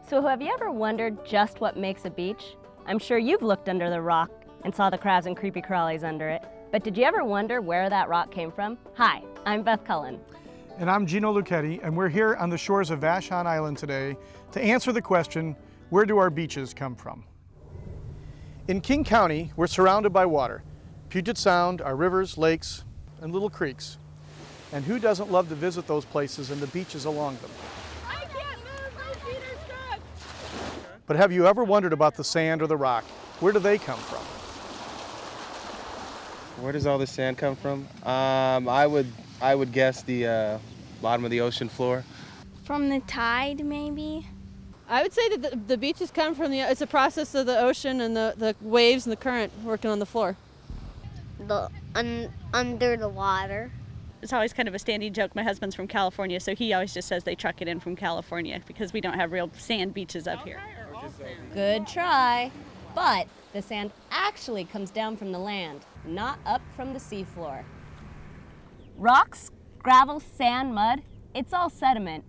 So have you ever wondered just what makes a beach? I'm sure you've looked under the rock and saw the crabs and creepy crawlies under it. But did you ever wonder where that rock came from? Hi, I'm Beth Cullen. And I'm Gino Lucchetti, and we're here on the shores of Vashon Island today to answer the question, where do our beaches come from? In King County, we're surrounded by water. Puget Sound, our rivers, lakes, and little creeks. And who doesn't love to visit those places and the beaches along them? I can't move, my feet are stuck. But have you ever wondered about the sand or the rock? Where do they come from? Where does all this sand come from? I would guess the bottom of the ocean floor. From the tide, maybe? I would say that the beaches come from it's a process of the ocean and the waves and the current working on the floor. Under the water. It's always kind of a standing joke. My husband's from California, so he always just says they truck it in from California because we don't have real sand beaches up here. Good try. But the sand actually comes down from the land, not up from the seafloor. Rocks, gravel, sand, mud, it's all sediment.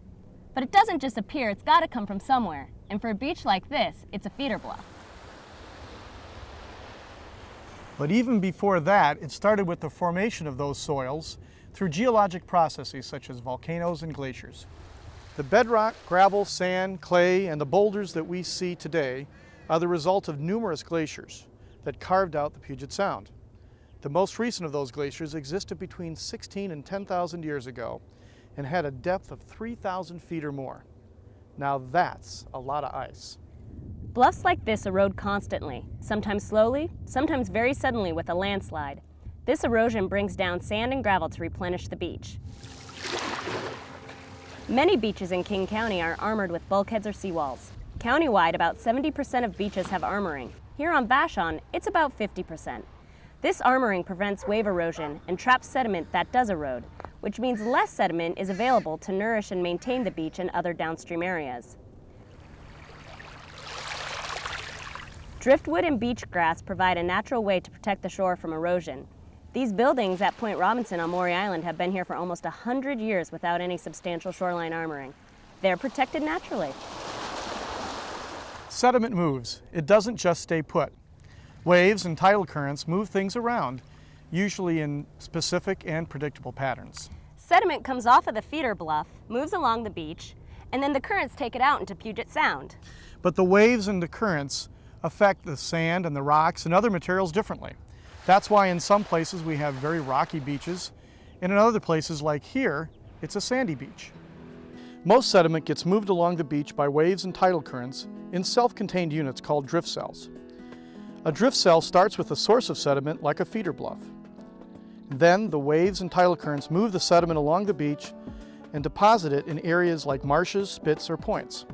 But it doesn't just appear, it's got to come from somewhere. And for a beach like this, it's a feeder bluff. But even before that, it started with the formation of those soils through geologic processes such as volcanoes and glaciers. The bedrock, gravel, sand, clay, and the boulders that we see today are the result of numerous glaciers that carved out the Puget Sound. The most recent of those glaciers existed between 16 and 10,000 years ago and had a depth of 3,000 feet or more. Now that's a lot of ice. Bluffs like this erode constantly, sometimes slowly, sometimes very suddenly with a landslide. This erosion brings down sand and gravel to replenish the beach. Many beaches in King County are armored with bulkheads or seawalls. Countywide, about 70% of beaches have armoring. Here on Vashon, it's about 50%. This armoring prevents wave erosion and traps sediment that does erode, which means less sediment is available to nourish and maintain the beach and other downstream areas. Driftwood and beach grass provide a natural way to protect the shore from erosion. These buildings at Point Robinson on Maury Island have been here for almost 100 years without any substantial shoreline armoring. They're protected naturally. Sediment moves. It doesn't just stay put. Waves and tidal currents move things around, usually in specific and predictable patterns. Sediment comes off of the feeder bluff, moves along the beach, and then the currents take it out into Puget Sound. But the waves and the currents affect the sand and the rocks and other materials differently. That's why in some places we have very rocky beaches, and in other places like here, it's a sandy beach. Most sediment gets moved along the beach by waves and tidal currents in self-contained units called drift cells. A drift cell starts with a source of sediment like a feeder bluff. Then the waves and tidal currents move the sediment along the beach and deposit it in areas like marshes, spits, or points.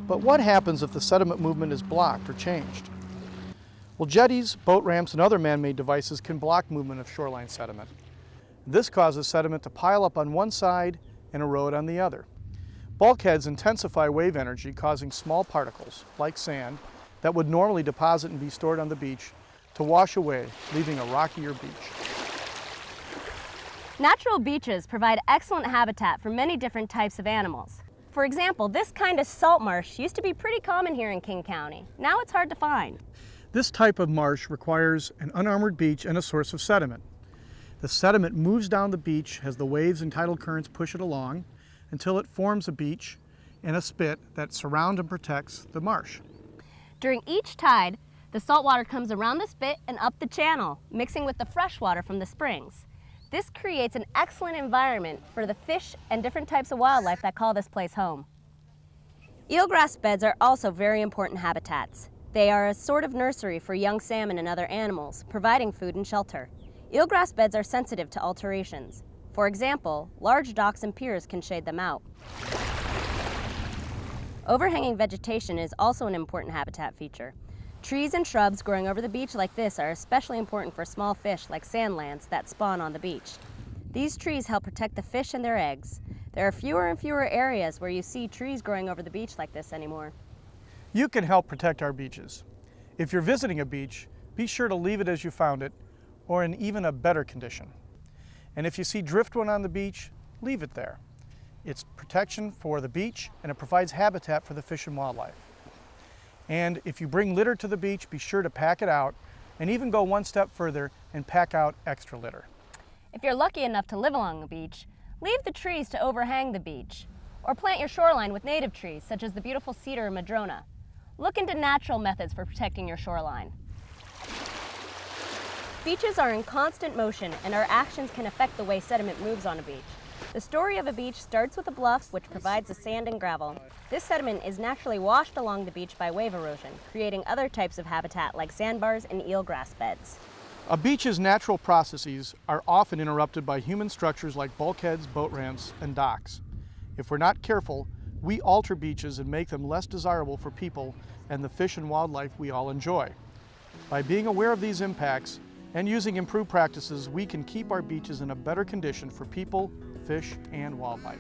But what happens if the sediment movement is blocked or changed? Well, jetties, boat ramps, and other man-made devices can block movement of shoreline sediment. This causes sediment to pile up on one side and erode on the other. Bulkheads intensify wave energy, causing small particles, like sand, that would normally deposit and be stored on the beach to wash away, leaving a rockier beach. Natural beaches provide excellent habitat for many different types of animals. For example, this kind of salt marsh used to be pretty common here in King County. Now it's hard to find. This type of marsh requires an unarmored beach and a source of sediment. The sediment moves down the beach as the waves and tidal currents push it along until it forms a beach and a spit that surround and protects the marsh. During each tide, the salt water comes around the spit and up the channel, mixing with the fresh water from the springs. This creates an excellent environment for the fish and different types of wildlife that call this place home. Eelgrass beds are also very important habitats. They are a sort of nursery for young salmon and other animals, providing food and shelter. Eelgrass beds are sensitive to alterations. For example, large docks and piers can shade them out. Overhanging vegetation is also an important habitat feature. Trees and shrubs growing over the beach like this are especially important for small fish like sandlands that spawn on the beach. These trees help protect the fish and their eggs. There are fewer and fewer areas where you see trees growing over the beach like this anymore. You can help protect our beaches. If you're visiting a beach, be sure to leave it as you found it, or in even a better condition. And if you see driftwood on the beach, leave it there. It's protection for the beach, and it provides habitat for the fish and wildlife. And if you bring litter to the beach, be sure to pack it out, and even go one step further and pack out extra litter. If you're lucky enough to live along the beach, leave the trees to overhang the beach, or plant your shoreline with native trees such as the beautiful cedar and madrona. Look into natural methods for protecting your shoreline. Beaches are in constant motion, and our actions can affect the way sediment moves on a beach. The story of a beach starts with a bluff which provides the sand and gravel. This sediment is naturally washed along the beach by wave erosion, creating other types of habitat like sandbars and eelgrass beds. A beach's natural processes are often interrupted by human structures like bulkheads, boat ramps, and docks. If we're not careful, we alter beaches and make them less desirable for people and the fish and wildlife we all enjoy. By being aware of these impacts and using improved practices, we can keep our beaches in a better condition for people, fish, and wildlife.